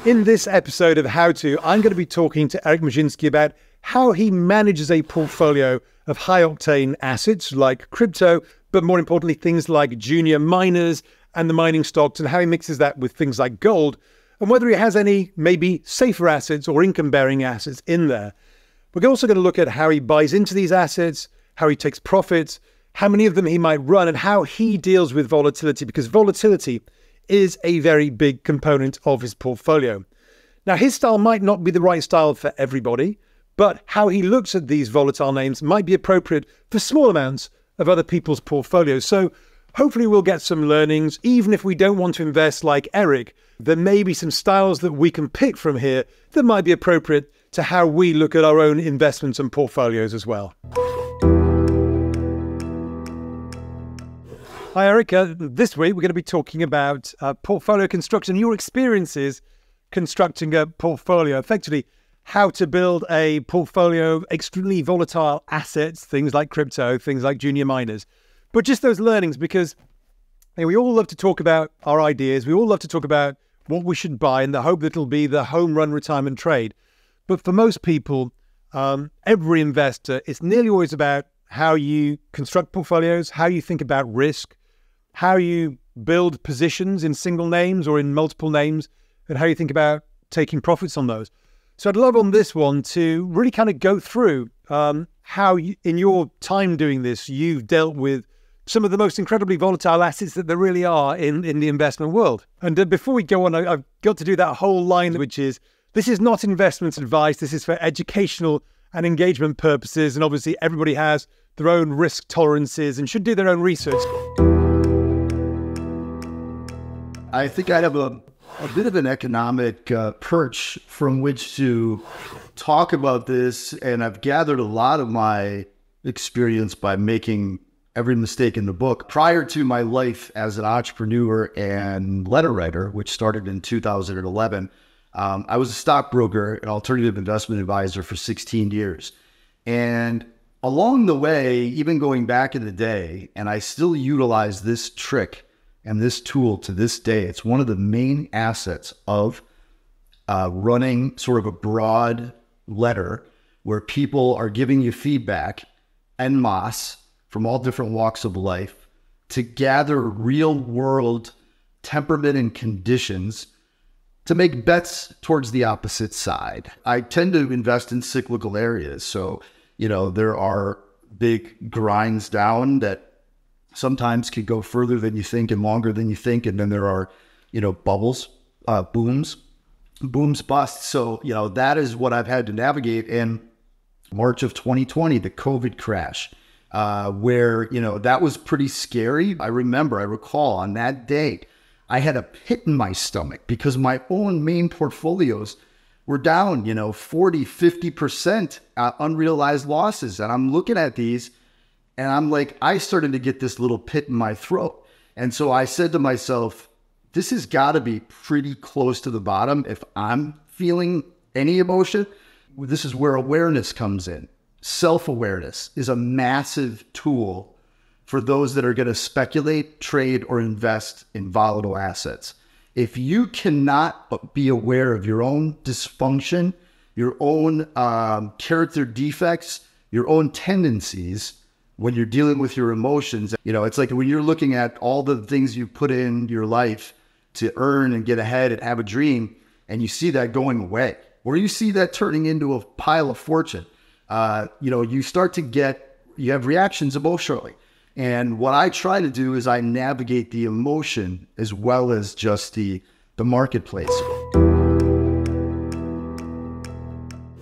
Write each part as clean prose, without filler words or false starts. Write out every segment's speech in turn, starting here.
In this episode of How To, I'm going to be talking to Eric Maszynski about how he manages a portfolio of high-octane assets like crypto, but more importantly, things like junior miners and the mining stocks, and how he mixes that with things like gold, and whether he has any maybe safer assets or income-bearing assets in there. We're also going to look at how he buys into these assets, how he takes profits, how many of them he might run, and how he deals with volatility, because volatility is a very big component of his portfolio. Now, his style might not be the right style for everybody, but how he looks at these volatile names might be appropriate for small amounts of other people's portfolios. So hopefully we'll get some learnings. Even if we don't want to invest like Eric, there may be some styles that we can pick from here that might be appropriate to how we look at our own investments and portfolios as well. Hi, Eric. This week, we're going to be talking about portfolio construction, your experiences constructing a portfolio, effectively how to build a portfolio of extremely volatile assets, things like crypto, things like junior miners. But just those learnings, because we all love to talk about our ideas. We all love to talk about what we should buy in the hope that it'll be the home run retirement trade. But for most people, every investor, it's nearly always about how you construct portfolios, how you think about risk, how you build positions in single names or in multiple names, and how you think about taking profits on those. So I'd love on this one to really kind of go through how you, in your time doing this, you've dealt with some of the most incredibly volatile assets that there really are in the investment world. And before we go on, I've got to do that whole line, which is, this is not investment advice. This is for educational and engagement purposes. And obviously everybody has their own risk tolerances and should do their own research. I think I have a bit of an economic perch from which to talk about this, and I've gathered a lot of my experience by making every mistake in the book. Prior to my life as an entrepreneur and letter writer, which started in 2011, I was a stockbroker and alternative investment advisor for 16 years. And along the way, even going back in the day, and I still utilize this trick and this tool to this day, it's one of the main assets of running sort of a broad letter where people are giving you feedback en masse from all different walks of life to gather real world temperament and conditions to make bets towards the opposite side. I tend to invest in cyclical areas. So, there are big grinds down that sometimes can go further than you think and longer than you think. And then there are, bubbles, booms, busts. So, that is what I've had to navigate. In March of 2020, the COVID crash, where, that was pretty scary. I recall on that day, I had a pit in my stomach because my own main portfolios were down, 40, 50% unrealized losses. And I'm looking at these and I'm like, I started to get this little pit in my throat. And so I said to myself, this has got to be pretty close to the bottom if I'm feeling any emotion. This is where awareness comes in. Self-awareness is a massive tool for those that are going to speculate, trade, or invest in volatile assets. If you cannot be aware of your own dysfunction, your own character defects, your own tendencies, when you're dealing with your emotions, it's like when you're looking at all the things you put in your life to earn and get ahead and have a dream, and you see that going away, or you see that turning into a pile of fortune, you start to you have reactions emotionally. And what I try to do is I navigate the emotion as well as just the marketplace.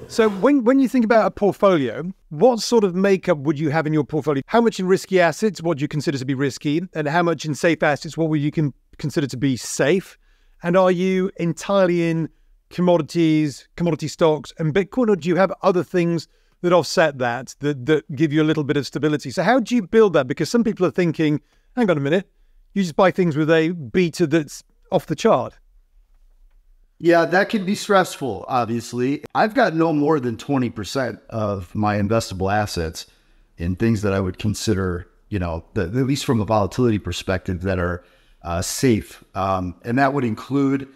So when you think about a portfolio, what sort of makeup would you have in your portfolio? How much in risky assets, what do you consider to be risky? And how much in safe assets, what would you consider to be safe? And are you entirely in commodities, commodity stocks and Bitcoin, or do you have other things that offset that give you a little bit of stability? So how do you build that? Because some people are thinking, hang on a minute, you just buy things with a beta that's off the chart. Yeah, that can be stressful, obviously. I've got no more than 20% of my investable assets in things that I would consider, at least from a volatility perspective, that are safe. And that would include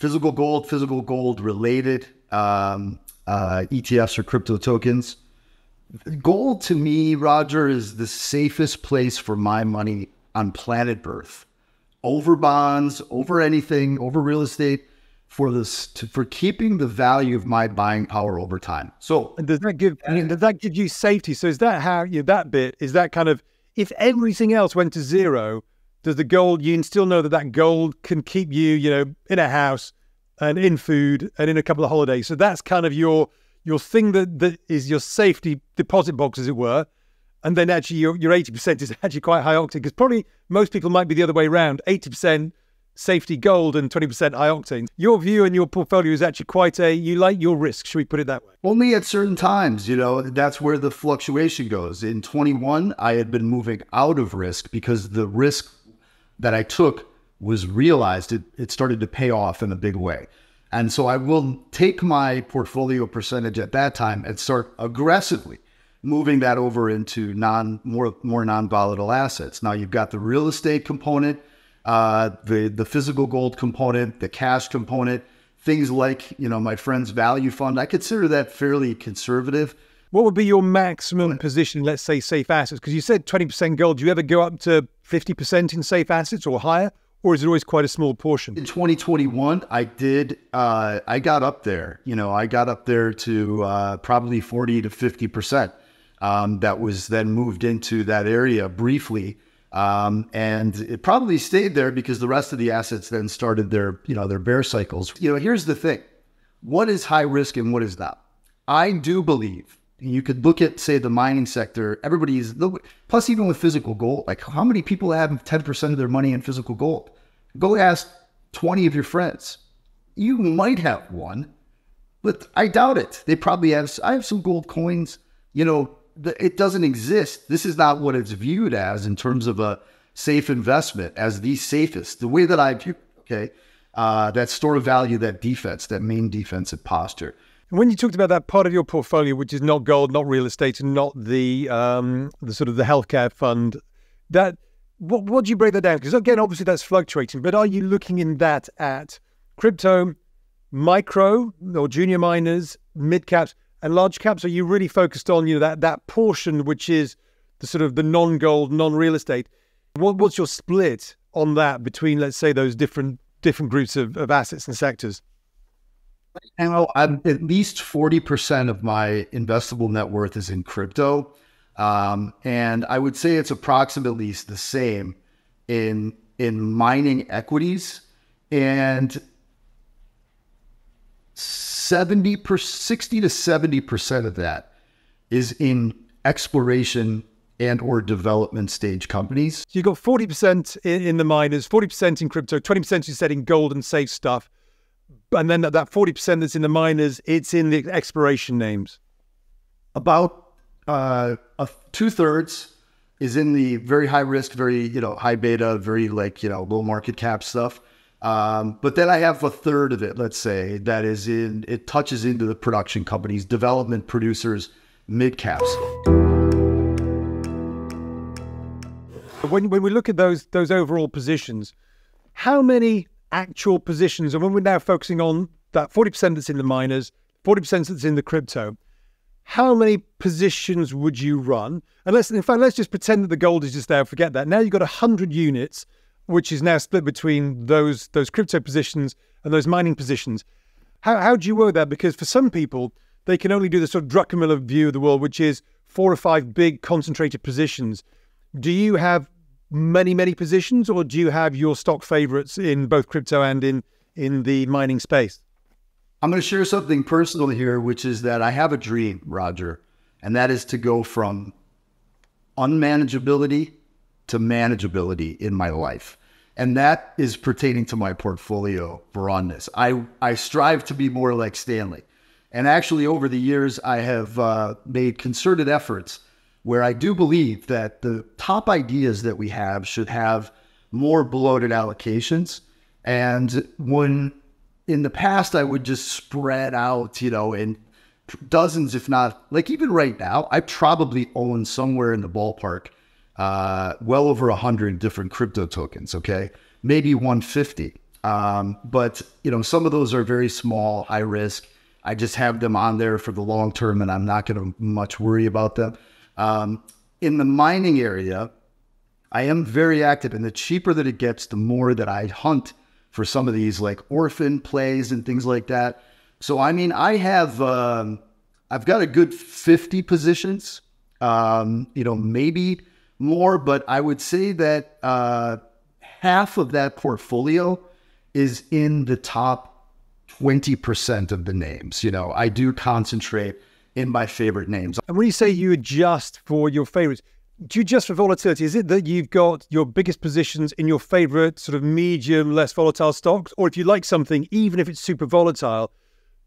physical gold related ETFs or crypto tokens. Gold to me, Roger, is the safest place for my money on planet Earth. Over bonds, over anything, over real estate, for keeping the value of my buying power over time. So and does that give you safety? So is that how that bit, is that kind of, if everything else went to zero, does the gold, you can still know that gold can keep you, in a house and in food and in a couple of holidays. So that's kind of your thing that is your safety deposit box, as it were. And then actually your 80% is actually quite high octane, because probably most people might be the other way around, 80% safety gold and 20% high octane. Your view and your portfolio is actually quite you like your risk, should we put it that way? Only at certain times, that's where the fluctuation goes. In 21, I had been moving out of risk because the risk that I took was realized. It started to pay off in a big way. And so I will take my portfolio percentage at that time and start aggressively moving that over into more non-volatile assets. Now you've got the real estate component, the physical gold component, the cash component, things like, my friend's value fund. I consider that fairly conservative. What would be your maximum position, let's say safe assets? Because you said 20% gold. Do you ever go up to 50% in safe assets or higher? Or is it always quite a small portion? In 2021, I got up there. I got up there to probably 40 to 50%. That was then moved into that area briefly. And it probably stayed there because the rest of the assets then started their bear cycles. Here's the thing. What is high risk and what is not? I do believe you could look at, say, the mining sector. Plus even with physical gold, like how many people have 10% of their money in physical gold? Go ask 20 of your friends. You might have one, but I doubt it. They probably have. I have some gold coins. It doesn't exist. This is not what it's viewed as in terms of a safe investment, as the safest. The way that I view, that store of value, that defense, that main defensive posture. And when you talked about that part of your portfolio, which is not gold, not real estate, and not the sort of the healthcare fund, what do you break that down? Because again, obviously that's fluctuating, but are you looking in that at crypto, micro or junior miners, mid caps, and large caps? Are you really focused on that portion which is the sort of the non-gold, non-real estate? What's your split on that between, let's say, those different groups of assets and sectors? Now, at least 40% of my investable net worth is in crypto, and I would say it's approximately the same in mining equities, and 60 to 70% of that is in exploration and or development stage companies. So you've got 40% in the miners, 40% in crypto, 20% you said in gold and safe stuff. And then that 40% that's in the miners, it's in the exploration names. About 2/3 is in the very high risk, very, high beta, very low market cap stuff. But then I have 1/3 of it, let's say, that is it touches into the production companies, development producers, mid caps. When we look at those overall positions, how many actual positions, and when we're now focusing on that 40% that's in the miners, 40% that's in the crypto, how many positions would you run? And let's just pretend that the gold is just there, forget that. Now you've got 100 units, which is now split between those crypto positions and those mining positions. How do you work that? Because for some people, they can only do the sort of Druckenmiller view of the world, which is 4 or 5 big concentrated positions. Do you have many positions, or do you have your stock favorites in both crypto and in the mining space? I'm going to share something personal here, which is that I have a dream, Roger, and that is to go from unmanageability to manageability in my life. And that is pertaining to my portfolio broadness. I strive to be more like Stanley. And actually, over the years, I have made concerted efforts where I do believe that the top ideas that we have should have more bloated allocations. And when in the past, I would just spread out, in dozens, if not, even right now, I probably own somewhere in the ballpark, well over 100 different crypto tokens, okay? Maybe 150. But, some of those are very small, high risk. I just have them on there for the long term, and I'm not going to much worry about them. In the mining area, I am very active, and the cheaper that it gets, the more that I hunt for some of these like orphan plays and things like that. So, I mean, I've got a good 50 positions, maybe more, but I would say that half of that portfolio is in the top 20% of the names. I do concentrate in my favorite names. And when you say you adjust for your favorites, do you adjust for volatility? Is it that you've got your biggest positions in your favorite sort of medium, less volatile stocks? Or if you like something, even if it's super volatile,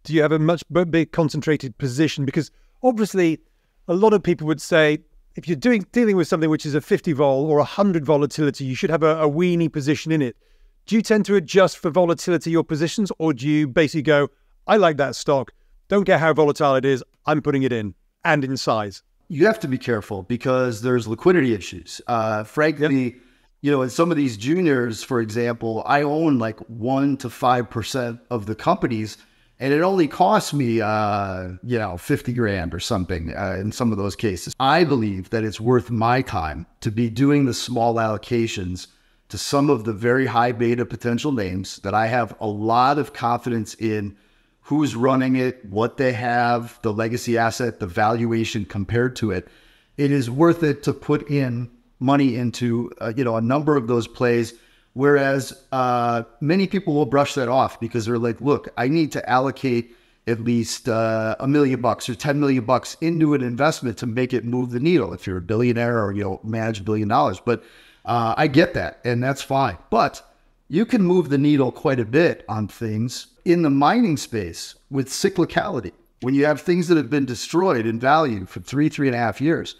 do you have a much big concentrated position? Because obviously a lot of people would say, if you're dealing with something which is a 50 vol or 100 volatility, you should have a weenie position in it. Do you tend to adjust for volatility your positions, or do you basically go, I like that stock, don't care how volatile it is, I'm putting it in, and in size? You have to be careful because there's liquidity issues. Frankly, in some of these juniors, for example, I own like 1 to 5% of the companies, and it only costs me, 50 grand or something in some of those cases. I believe that it's worth my time to be doing the small allocations to some of the very high beta potential names that I have a lot of confidence in, who's running it, what they have, the legacy asset, the valuation compared to it. It is worth it to put in money into, a number of those plays. Whereas many people will brush that off because they're like, look, I need to allocate at least $1 million or $10 million into an investment to make it move the needle if you're a billionaire or, manage $1 billion. But I get that, and that's fine. But you can move the needle quite a bit on things in the mining space with cyclicality. When you have things that have been destroyed in value for 3.5 years,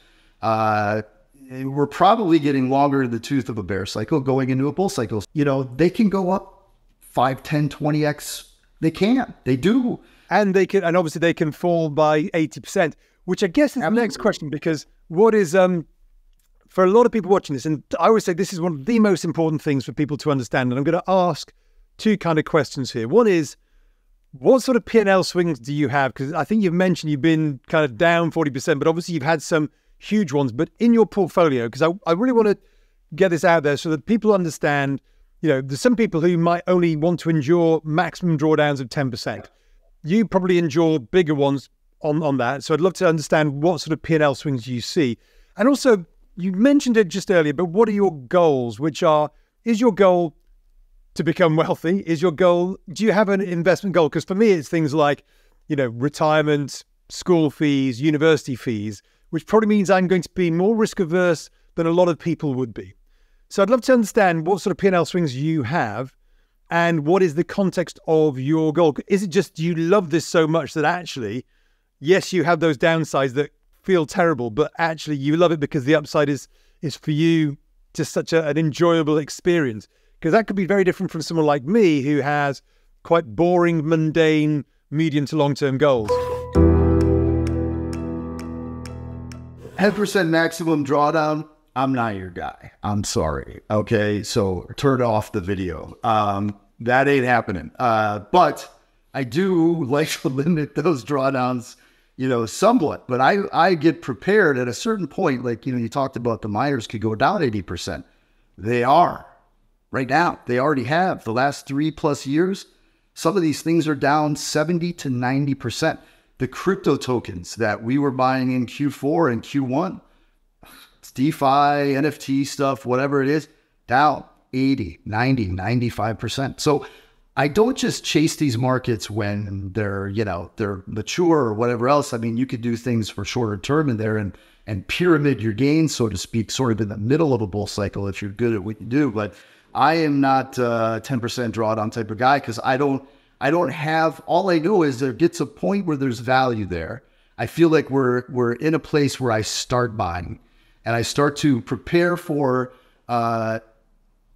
we're probably getting longer in the tooth of a bear cycle going into a bull cycle. They can go up 5, 10, 20x. They do. And obviously they can fall by 80%, which I guess is the next question, because what is, for a lot of people watching this, and I always say this is one of the most important things for people to understand. And I'm going to ask two kind of questions here. One is, what sort of P&L swings do you have? Because I think you've mentioned you've been kind of down 40%, but obviously you've had some huge ones. But in your portfolio, because I really want to get this out there so that people understand, there's some people who might only want to endure maximum drawdowns of 10%. You probably endure bigger ones on that. So I'd love to understand what sort of P&L swings you see. And also, you mentioned it just earlier, but what are your goals? Is your goal to become wealthy? Do you have an investment goal? Because for me, it's things like, retirement, school fees, university fees, which probably means I'm going to be more risk averse than a lot of people would be. So I'd love to understand what sort of P&L swings you have and what is the context of your goal. Is it just you love this so much that actually, yes, you have those downsides that feel terrible, but actually you love it because the upside is for you just such an enjoyable experience? Because that could be very different from someone like me who has quite boring, mundane, medium to long-term goals. 10% maximum drawdown, I'm not your guy. I'm sorry. Okay, so turn off the video. That ain't happening. But I do like to limit those drawdowns, somewhat. But I get prepared at a certain point. Like, you talked about the miners could go down 80%. They are. Right now, they already have. The last 3+ years, some of these things are down 70 to 90%. The crypto tokens that we were buying in Q4 and Q1, it's DeFi, NFT stuff, whatever it is, down 80, 90, 95%. So I don't just chase these markets when they're mature or whatever else. I mean, you could do things for shorter term in there and pyramid your gains, so to speak, sort of in the middle of a bull cycle if you're good at what you do. But I am not a 10% drawdown type of guy because I don't have, all I know is there gets a point where there's value there. I feel like we're in a place where I start buying and I start to prepare for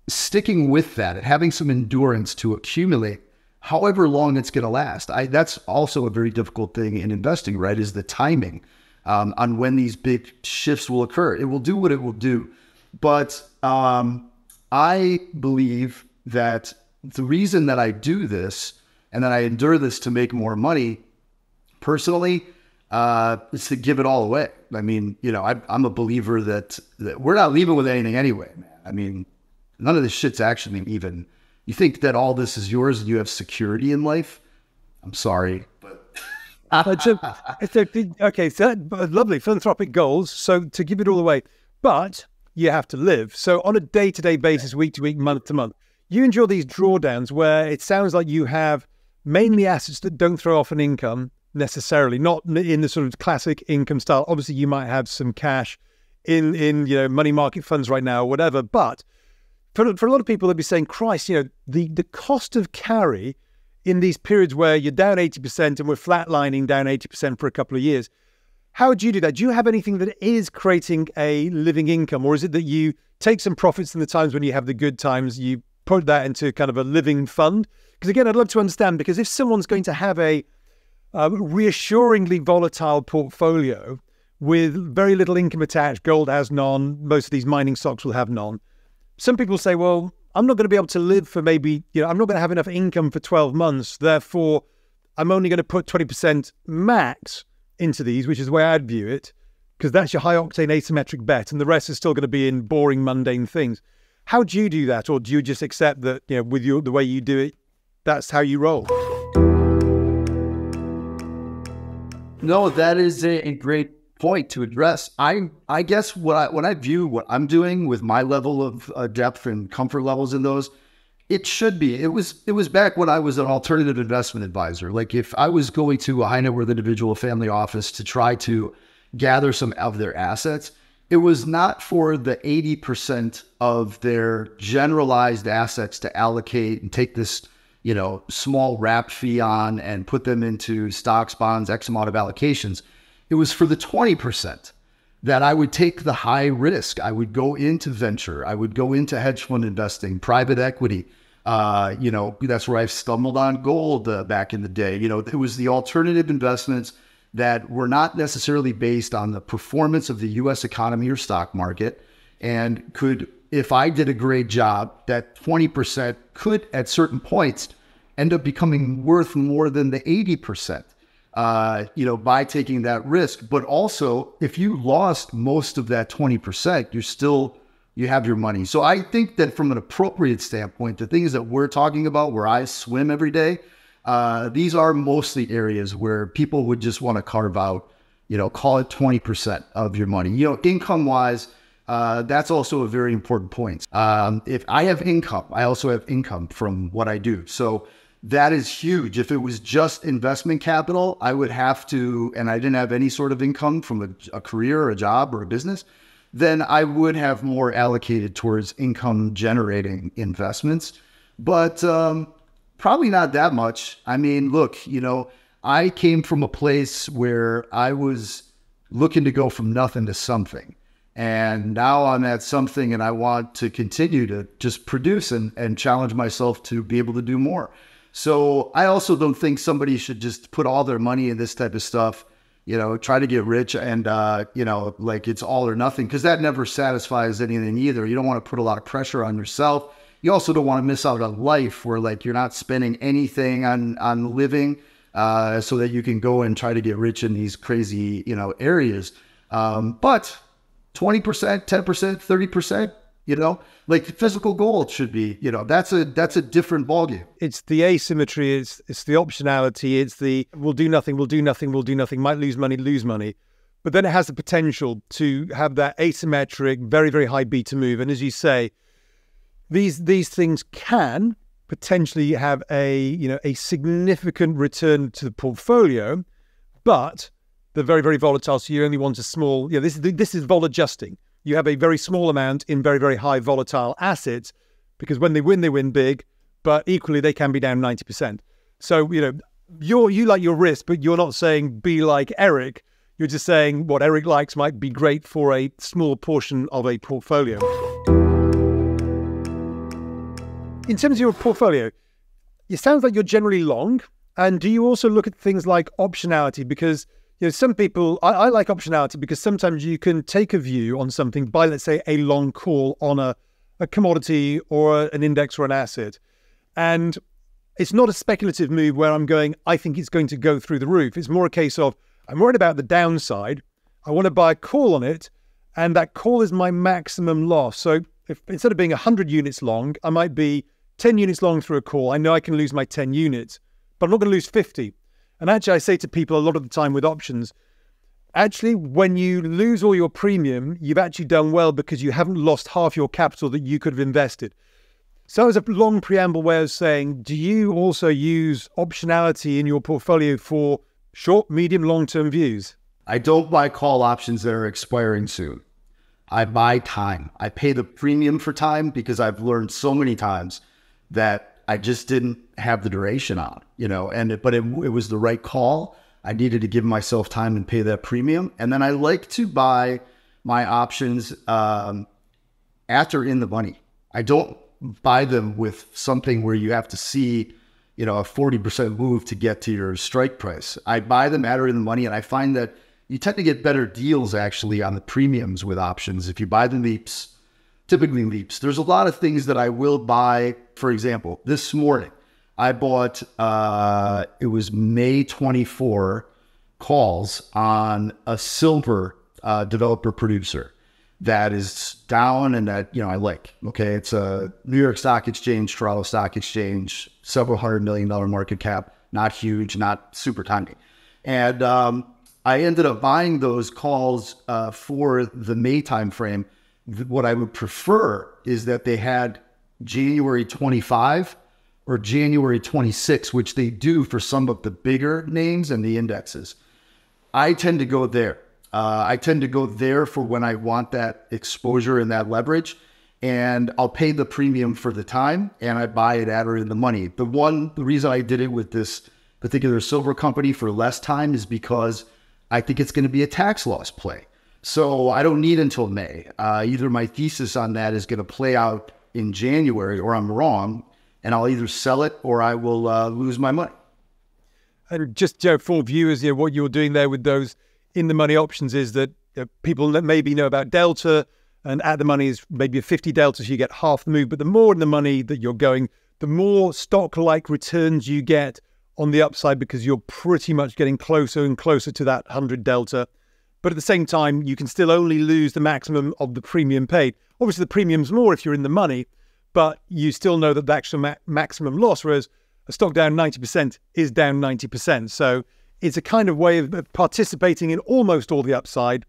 sticking with that and having some endurance to accumulate however long it's going to last. That's also a very difficult thing in investing, right? Is the timing on when these big shifts will occur. It will do what it will do. But I believe that the reason that I do this and that I endure this to make more money personally is to give it all away. I mean, you know, I'm a believer that we're not leaving with anything anyway, man. I mean, none of this shit's actually even, you think that all this is yours and you have security in life? I'm sorry, but... Okay, so lovely philanthropic goals. So to give it all away, but you have to live. So on a day-to-day basis, week to week, month to month, you enjoy these drawdowns where it sounds like you have mainly assets that don't throw off an income necessarily, not in the sort of classic income style. Obviously, you might have some cash in you know, money market funds right now or whatever, but for a lot of people, they'll be saying, Christ, you know, the cost of carry in these periods where you're down 80% and we're flatlining down 80% for a couple of years. How would you do that? Do you have anything that is creating a living income, or is it that you take some profits in the times when you have the good times, you put that into kind of a living fund? Because again, I'd love to understand, because if someone's going to have a reassuringly volatile portfolio with very little income attached, gold has none, most of these mining stocks will have none. Some people say, well, I'm not going to be able to live for maybe, you know, I'm not going to have enough income for 12 months. Therefore, I'm only going to put 20% max into these, which is the way I'd view it, because that's your high octane asymmetric bet. And the rest is still going to be in boring, mundane things. How do you do that? Or do you just accept that, you know, with the way you do it, that's how you roll? No, that is a great point to address. I guess when I view what I'm doing with my level of depth and comfort levels in those, it should be. It was back when I was an alternative investment advisor. Like if I was going to a high net worth individual family office to try to gather some of their assets, it was not for the 80% of their generalized assets to allocate and take this, you know, small wrap fee on and put them into stocks, bonds, X amount of allocations. It was for the 20% that I would take the high risk. I would go into venture. I would go into hedge fund investing, private equity. You know, that's where I stumbled on gold back in the day. You know, it was the alternative investments that were not necessarily based on the performance of the U.S. economy or stock market, and could, if I did a great job, that 20% could at certain points end up becoming worth more than the 80%. You know, by taking that risk. But also, if you lost most of that 20%, you have your money. So I think that from an appropriate standpoint, the things that we're talking about, where I swim every day, these are mostly areas where people would just want to carve out, you know, call it 20% of your money. You know, income wise, that's also a very important point. If I have income, I also have income from what I do. So that is huge. If it was just investment capital, I would have to, and I didn't have any sort of income from a career or a job or a business, then I would have more allocated towards income generating investments. But probably not that much. I mean, look, you know, I came from a place where I was looking to go from nothing to something. And now I'm at something and I want to continue to just produce and challenge myself to be able to do more. So I also don't think somebody should just put all their money in this type of stuff, you know, try to get rich and, you know, like it's all or nothing, because that never satisfies anything either. You don't want to put a lot of pressure on yourself. You also don't want to miss out on life where like you're not spending anything on living so that you can go and try to get rich in these crazy, you know, areas. But 20%, 10%, 30%, you know, like physical gold should be, you know, that's a different ballgame. It's the asymmetry, it's the optionality, it's the we'll do nothing, might lose money. But then it has the potential to have that asymmetric, very, very high beta move. And as you say, these things can potentially have a significant return to the portfolio, but they're very, very volatile. So you only want a small, this is vol adjusting. You have a very small amount in very, very high volatile assets, because when they win big, but equally they can be down 90%. So, you know, you like your risk, but you're not saying be like Eric. You're just saying what Eric likes might be great for a small portion of a portfolio. In terms of your portfolio, it sounds like you're generally long. And do you also look at things like optionality? Because, you know, some people, I like optionality because sometimes you can take a view on something by, let's say, a long call on a commodity or an index or an asset. And it's not a speculative move where I'm going, I think it's going to go through the roof. It's more a case of, I'm worried about the downside. I want to buy a call on it, and that call is my maximum loss. So if instead of being 100 units long, I might be 10 units long through a call. I know I can lose my 10 units, but I'm not going to lose 50. And actually, I say to people a lot of the time with options, actually, when you lose all your premium, you've actually done well because you haven't lost half your capital that you could have invested. So as a long preamble way of saying, do you also use optionality in your portfolio for short, medium, long-term views? I don't buy call options that are expiring soon. I buy time. I pay the premium for time because I've learned so many times that I just didn't have the duration on, but it was the right call. I needed to give myself time and pay that premium. And then I like to buy my options after in the money. I don't buy them with something where you have to see, a 40% move to get to your strike price. I buy them at or in the money, and I find that you tend to get better deals actually on the premiums with options. If you buy the leaps, typically leaps, there's a lot of things that I will buy. For example, this morning, I bought, it was May 24 calls on a silver developer producer that is down and that, I like. Okay, it's a New York Stock Exchange, Toronto Stock Exchange, several $100 million market cap, not huge, not super tiny. And I ended up buying those calls for the May timeframe. What I would prefer is that they had January 25 or January 26, which they do for some of the bigger names and the indexes. I tend to go there. I tend to go there for when I want that exposure and that leverage, and I'll pay the premium for the time, and I buy it at or in the money. The reason I did it with this particular silver company for less time is because I think it's going to be a tax loss play. So I don't need until May. Either my thesis on that is going to play out in January, or I'm wrong, and I'll either sell it or I will lose my money. And just for viewers, what you're doing there with those in the money options is that people that maybe know about delta, and at the money is maybe a 50 delta, so you get half the move. But the more in the money that you're going, the more stock-like returns you get on the upside, because you're pretty much getting closer and closer to that 100 delta. But at the same time, you can still only lose the maximum of the premium paid. Obviously, the premium's more if you're in the money, but you still know that the actual maximum loss, whereas a stock down 90% is down 90%. So it's a kind of way of participating in almost all the upside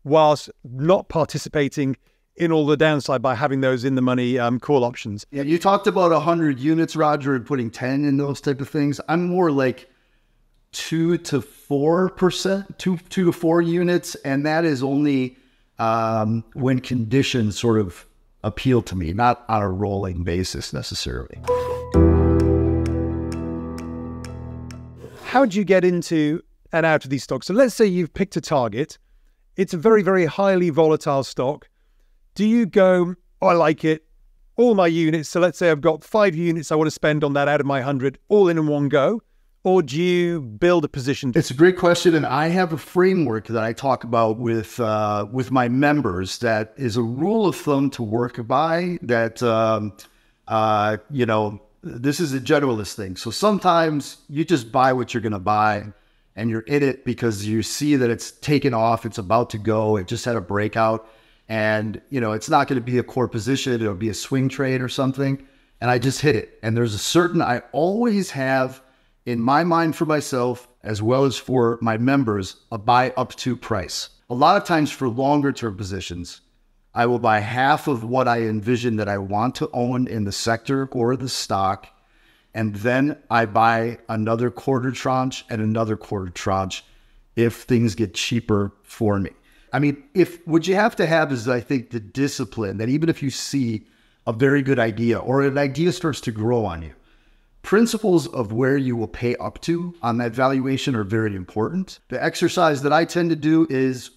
whilst not participating in all the downside by having those in the money call options. Yeah, you talked about 100 units, Roger, and putting 10 in those type of things. I'm more like 2 to 4%, 2 to 4 units, and that is only when conditions sort of appeal to me, not on a rolling basis necessarily. How do you get into and out of these stocks? So let's say you've picked a target. It's a very, very highly volatile stock. Do you go, I like it, all my units. So let's say I've got 5 units I want to spend on that out of my 100, all in one go. Or do you build a position? It's a great question, and I have a framework that I talk about with my members that is a rule of thumb to work by. That this is a generalist thing. So sometimes you just buy what you're going to buy, and you're in it because you see that it's taken off, it's about to go, it just had a breakout, and it's not going to be a core position. It'll be a swing trade or something, and I just hit it. And there's a certain I always have in my mind for myself, as well as for my members, a buy up to price. A lot of times for longer term positions, I will buy half of what I envision that I want to own in the sector or the stock, and then I buy another quarter tranche and another quarter tranche if things get cheaper for me. I mean, what you have to have is, I think, the discipline that even if you see a very good idea or an idea starts to grow on you, principles of where you will pay up to on that valuation are very important. The exercise that I tend to do is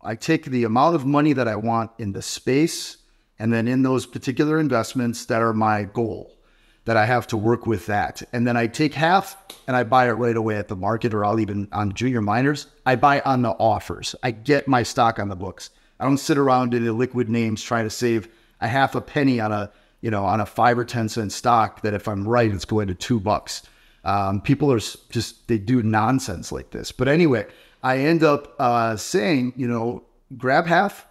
I take the amount of money that I want in the space, and then in those particular investments that are my goal, that I have to work with that. And then I take half and I buy it right away at the market, or I'll even on junior miners, I buy on the offers. I get my stock on the books. I don't sit around in illiquid names trying to save a half a penny on a on a 5 or 10 cent stock that if I'm right, it's going to $2. People are just, they do nonsense like this. But anyway, I end up saying, grab half,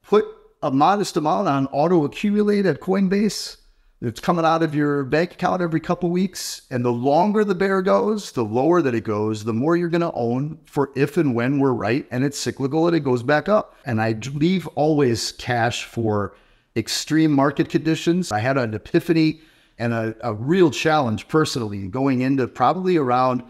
put a modest amount on auto accumulate at Coinbase. It's coming out of your bank account every couple weeks. And the longer the bear goes, the lower that it goes, the more you're going to own for if and when we're right. And it's cyclical and it goes back up. And I leave always cash for extreme market conditions. I had an epiphany and a real challenge personally going into probably around,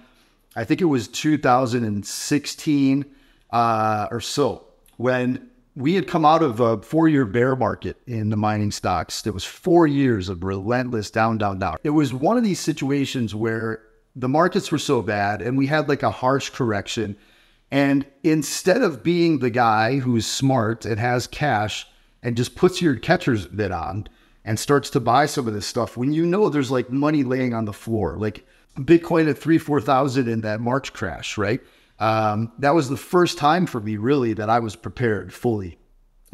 I think it was 2016 or so, when we had come out of a 4-year bear market in the mining stocks. There was 4 years of relentless down, down, down. It was one of these situations where the markets were so bad and we had like a harsh correction. And instead of being the guy who's smart and has cash and just puts your catcher's mitt on and starts to buy some of this stuff, when there's like money laying on the floor, like Bitcoin at 3,000-4,000 in that March crash, right? That was the first time for me, really, that I was prepared fully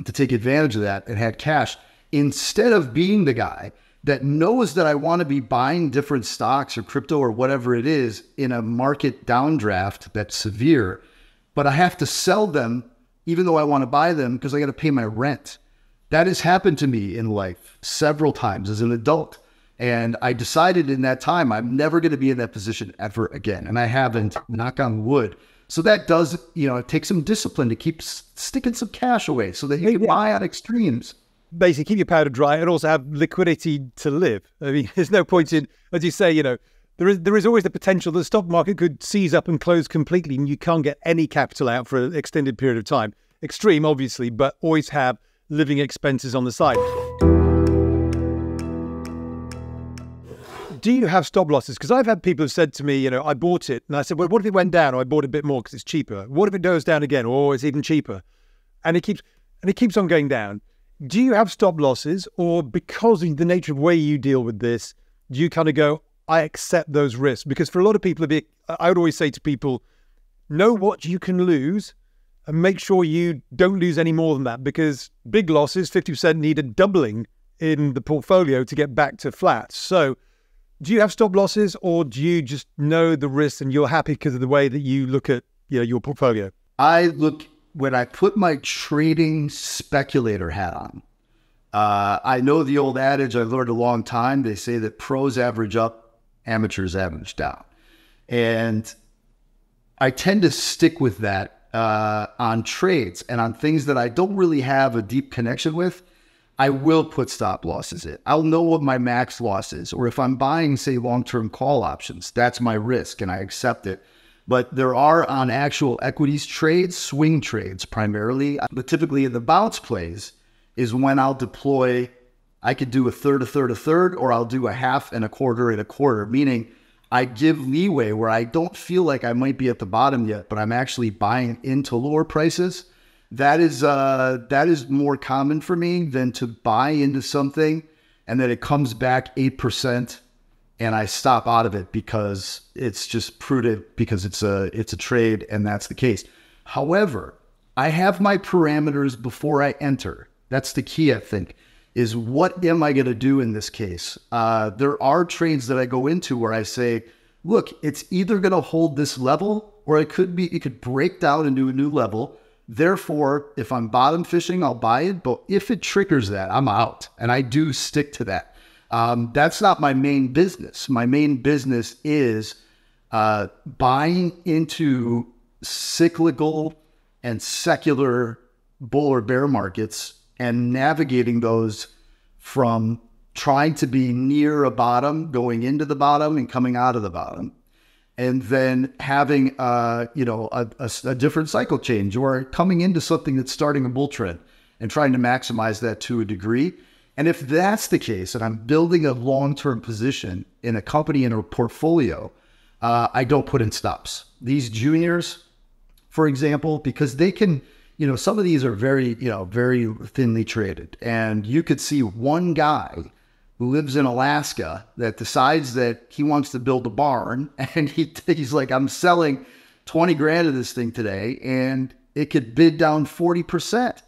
to take advantage of that and had cash instead of being the guy that knows that I want to be buying different stocks or crypto or whatever it is in a market downdraft that's severe, but I have to sell them even though I want to buy them because I got to pay my rent. That has happened to me in life several times as an adult. And I decided in that time, I'm never going to be in that position ever again. And I haven't, knock on wood. So that does, it takes some discipline to keep sticking some cash away so that you can buy on extremes. Basically, keep your powder dry and also have liquidity to live. I mean, there's no point in, as you say, there is always the potential that the stock market could seize up and close completely and you can't get any capital out for an extended period of time. Extreme, obviously, but always have living expenses on the side. Do you have stop losses? Because I've had people who said to me, I bought it. And I said, well, what if it went down? Or I bought a bit more because it's cheaper. What if it goes down again? Or it's even cheaper? And it keeps on going down. Do you have stop losses? Or because of the nature of the way you deal with this, do you kind of go, I accept those risks? Because for a lot of people, I would always say to people, know what you can lose and make sure you don't lose any more than that. Because big losses, 50% need a doubling in the portfolio to get back to flat. So do you have stop losses or do you just know the risks and you're happy because of the way that you look at your portfolio? When I put my trading speculator hat on, I know the old adage I learned a long time. They say that pros average up, amateurs average down. And I tend to stick with that on trades and on things that I don't really have a deep connection with. I will put stop losses in. I'll know what my max loss is. Or if I'm buying, say, long-term call options, that's my risk and I accept it. But there are on actual equities trades, swing trades primarily. But typically in the bounce plays is when I'll deploy, I could do a third, a third, a third, or I'll do a half and a quarter, meaning I give leeway where I don't feel like I might be at the bottom yet, but I'm actually buying into lower prices. That is more common for me than to buy into something and then it comes back 8% and I stop out of it because it's just prudent because it's a trade and that's the case. However, I have my parameters before I enter. That's the key, I think, is what am I going to do in this case? There are trades that I go into where I say, look, it's either going to hold this level or it could break down into a new level. Therefore, if I'm bottom fishing, I'll buy it. But if it triggers that, I'm out. And I do stick to that. That's not my main business. My main business is buying into cyclical and secular bull or bear markets and navigating those from trying to be near a bottom, going into the bottom and coming out of the bottom. And then having a different cycle change or coming into something that's starting a bull trend and trying to maximize that to a degree. And if that's the case, and I'm building a long-term position in a company, in a portfolio, I don't put in stops. These juniors, for example, because they can, some of these are very thinly traded. And you could see one guy who lives in Alaska that decides that he wants to build a barn and he's like, I'm selling 20 grand of this thing today and it could bid down 40%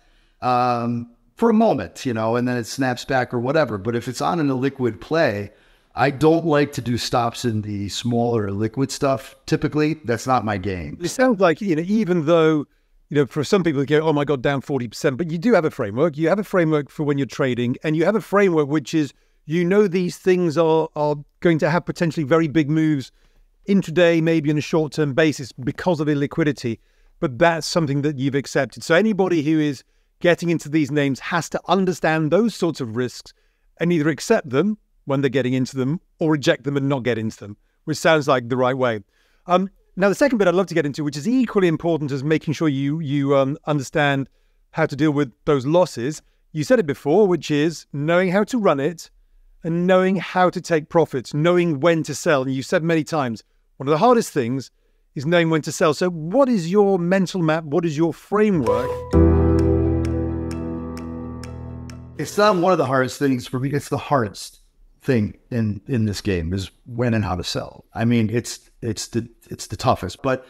for a moment, and then it snaps back or whatever. But if it's on an illiquid play, I don't like to do stops in the smaller liquid stuff. Typically, that's not my game. It sounds like, even though, for some people, go, oh my God, down 40%, but you do have a framework. You have a framework for when you're trading, and you have a framework which is, these things are going to have potentially very big moves intraday, maybe on a short-term basis because of illiquidity, but that's something that you've accepted. So anybody who is getting into these names has to understand those sorts of risks and either accept them when they're getting into them or reject them and not get into them, which sounds like the right way. Now, the second bit I'd love to get into, which is equally important as making sure you understand how to deal with those losses. You said it before, which is knowing how to run it and knowing how to take profits, knowing when to sell. And you said many times, one of the hardest things is knowing when to sell. So what is your mental map? What is your framework? It's not one of the hardest things for me. It's the hardest thing in this game is when and how to sell. I mean, it's the toughest. But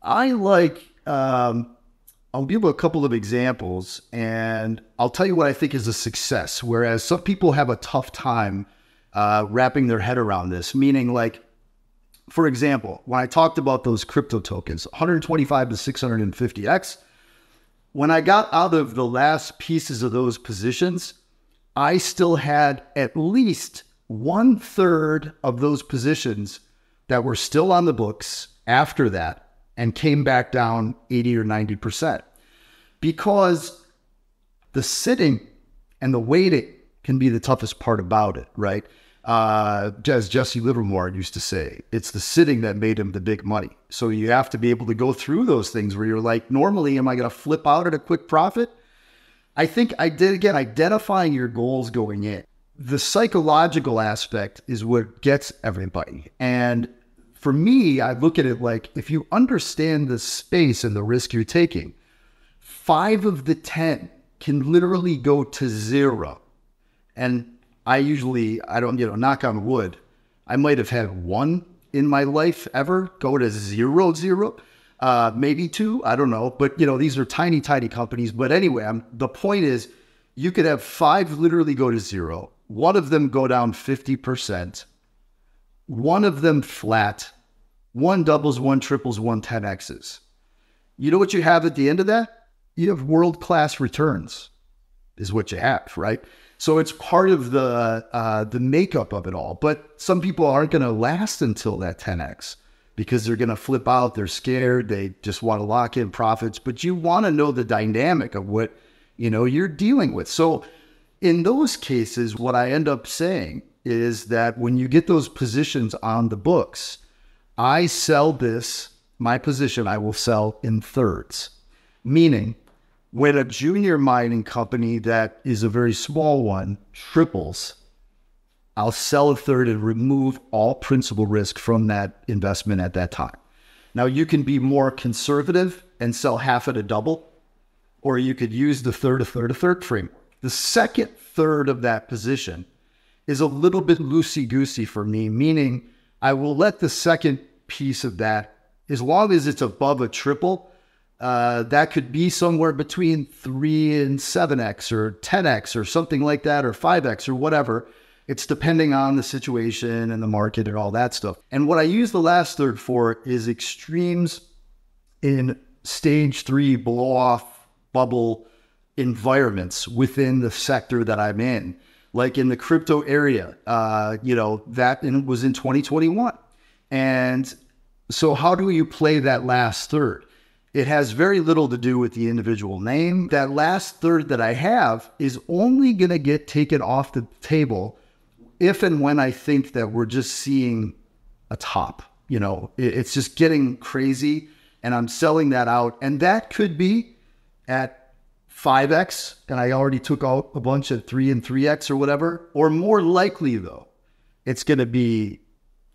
I like, I'll give a couple of examples, and I'll tell you what I think is a success. Whereas some people have a tough time wrapping their head around this. Meaning, like, for example, when I talked about those crypto tokens, 125 to 650x, when I got out of the last pieces of those positions, I still had at least 1/3 of those positions that were still on the books after that and came back down 80 or 90%. Because the sitting and the waiting can be the toughest part about it, right? As Jesse Livermore used to say, it's the sitting that made him the big money. So you have to be able to go through those things where you're like, normally, am I going to flip out at a quick profit? I think I did, again, identifying your goals going in. The psychological aspect is what gets everybody. And for me, I look at it like, if you understand the space and the risk you're taking, 5 of the 10 can literally go to 0. And I don't, knock on wood, I might have had 1 in my life ever go to 0, maybe 2, I don't know. But, these are tiny, tiny companies. But anyway, the point is, you could have 5 literally go to 0. 1 of them go down 50%. 1 of them flat. 1 doubles, 1 triples, 1 10x's. You know what you have at the end of that? You have world-class returns, is what you have, right? So it's part of the makeup of it all. But some people aren't going to last until that 10x because they're going to flip out. They're scared. They just want to lock in profits. But you want to know the dynamic of what you're dealing with. So in those cases, what I end up saying is that when you get those positions on the books, I sell my position, I will sell in thirds. Meaning, when a junior mining company that is a very small one triples, I'll sell a third and remove all principal risk from that investment at that time. Now, you can be more conservative and sell half at a double, or you could use the third, a third framework. The second third of that position is a little bit loosey-goosey for me, meaning I will let the second piece of that, as long as it's above a triple, that could be somewhere between 3 and 7x or 10x or something like that, or 5x or whatever. It's depending on the situation and the market and all that stuff. And what I use the last third for is extremes in stage 3 blow-off bubble environments within the sector that I'm in. Like in the crypto area, that was in 2021. And so how do you play that last third? It has very little to do with the individual name. That last third that I have is only going to get taken off the table if and when I think that we're just seeing a top. It's just getting crazy, and I'm selling that out. And that could be at 5x, and I already took out a bunch at 3 and 3x or whatever. Or more likely, though, it's going to be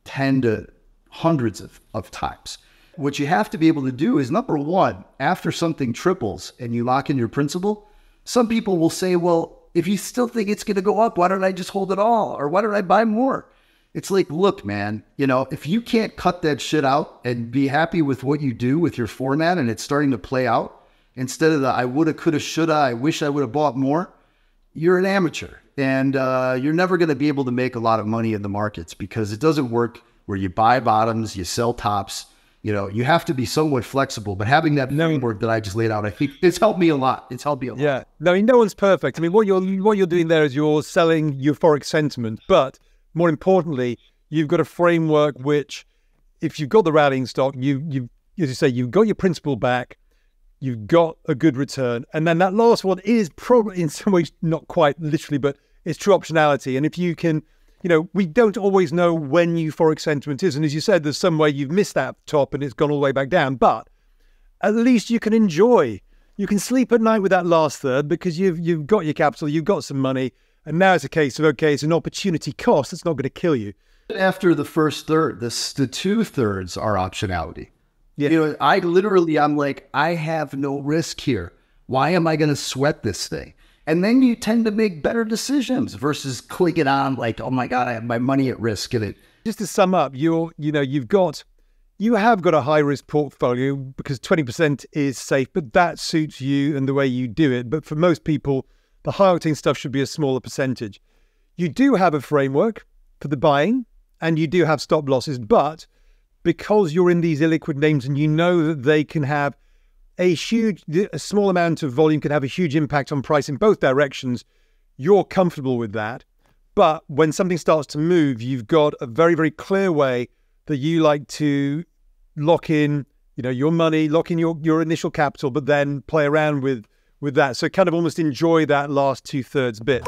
10 to hundreds of times. What you have to be able to do is, number one, after something triples and you lock in your principal, some people will say, well, if you still think it's going to go up, why don't I just hold it all? Or why don't I buy more? It's like, look, man, if you can't cut that shit out and be happy with what you do with your format and it's starting to play out, instead of the I woulda, coulda, shoulda, I wish I would have bought more, you're an amateur, and you're never going to be able to make a lot of money in the markets because it doesn't work where you buy bottoms, you sell tops. You know, you have to be somewhat flexible, but having that framework that I just laid out, I think it's helped me a lot. It's helped me a lot. Yeah. No, no one's perfect. I mean, what you're doing there is you're selling euphoric sentiment, but more importantly, you've got a framework which, if you've got the rallying stock, you as you say, you've got your principal back, you've got a good return, and then that last one is probably in some ways not quite literally, but it's true optionality. And if you can, you know, we don't always know when euphoric sentiment is. And as you said, there's some way you've missed that top and it's gone all the way back down. But at least you can enjoy. You can sleep at night with that last third because you've got your capital, you've got some money. And now it's a case of, okay, it's an opportunity cost. It's not going to kill you. After the first third, the 2/3 are optionality. Yeah. You know, I'm like, I have no risk here. Why am I going to sweat this thing? And then you tend to make better decisions versus clicking on like, oh my God, I have my money at risk in it. Just to sum up, you have got a high risk portfolio because 20% is safe, but that suits you and the way you do it. But for most people, the high octane stuff should be a smaller percentage. You do have a framework for the buying and you do have stop losses, but because you're in these illiquid names and you know that they can have a small amount of volume can have a huge impact on price in both directions, you're comfortable with that. But when something starts to move, you've got a very, very clear way that you like to lock in, you know, your money, lock in your initial capital, but then play around with that. So kind of almost enjoy that last 2/3 bit.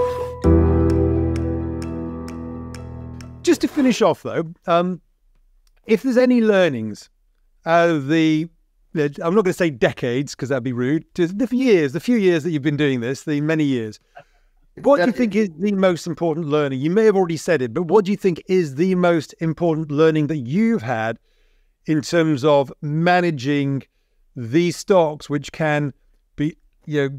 Just to finish off though, if there's any learnings out of I'm not going to say decades because that'd be rude. Just the few years that you've been doing this, the many years. What do you think is the most important learning? You may have already said it, but what do you think is the most important learning that you've had in terms of managing these stocks, which can be,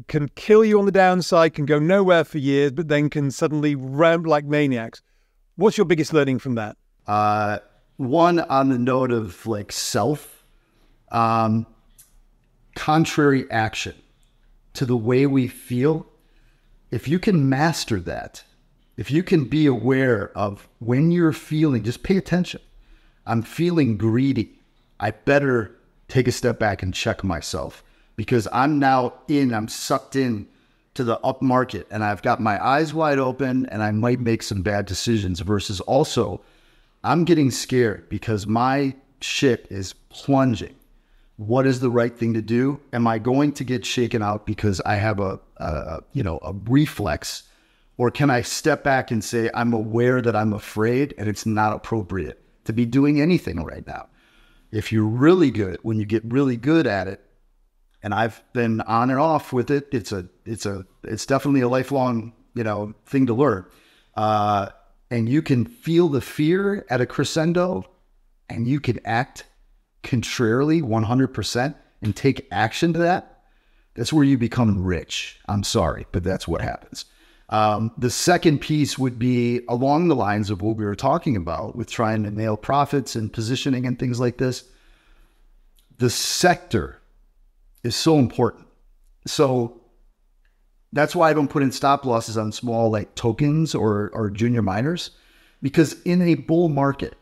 can kill you on the downside, can go nowhere for years, but then can suddenly ramp like maniacs? What's your biggest learning from that? One on the note of like contrary action to the way we feel. If you can master that, if you can be aware of when you're feeling, just pay attention. I'm feeling greedy. I better take a step back and check myself because I'm sucked in to the up market and I've got my eyes wide open and I might make some bad decisions versus also I'm getting scared because my ship is plunging. What is the right thing to do? Am I going to get shaken out because I have a reflex, or can I step back and say, I'm aware that I'm afraid and it's not appropriate to be doing anything right now? If you're really good, when you get really good at it, and I've been on and off with it, it's definitely a lifelong, thing to learn. And you can feel the fear at a crescendo and you can act contrarily 100% and take action to that. That's where you become rich. I'm sorry, but that's what happens. The second piece would be along the lines of what we were talking about with trying to nail profits and positioning and things like this. The sector is so important. So that's why I don't put in stop losses on small like tokens or junior miners, because in a bull market,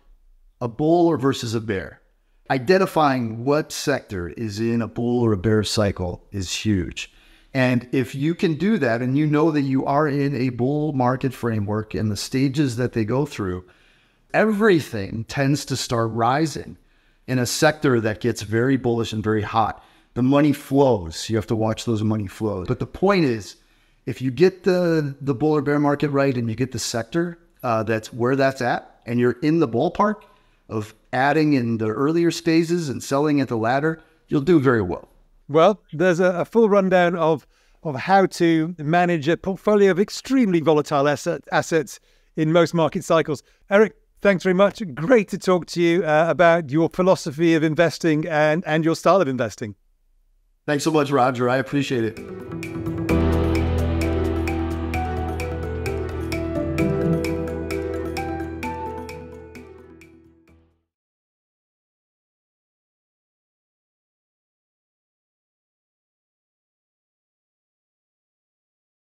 a bull versus a bear, identifying what sector is in a bull or a bear cycle is huge. And if you can do that and you know that you are in a bull market framework and the stages that they go through, everything tends to start rising in a sector that gets very bullish and very hot. The money flows. You have to watch those money flows. But the point is, if you get the bull or bear market right and you get the sector that's where that's at, and you're in the ballpark of adding in the earlier stages and selling at the latter, you'll do very well. Well, there's a full rundown of how to manage a portfolio of extremely volatile assets in most market cycles. Eric, thanks very much. Great to talk to you about your philosophy of investing and your style of investing. Thanks so much, Roger. I appreciate it.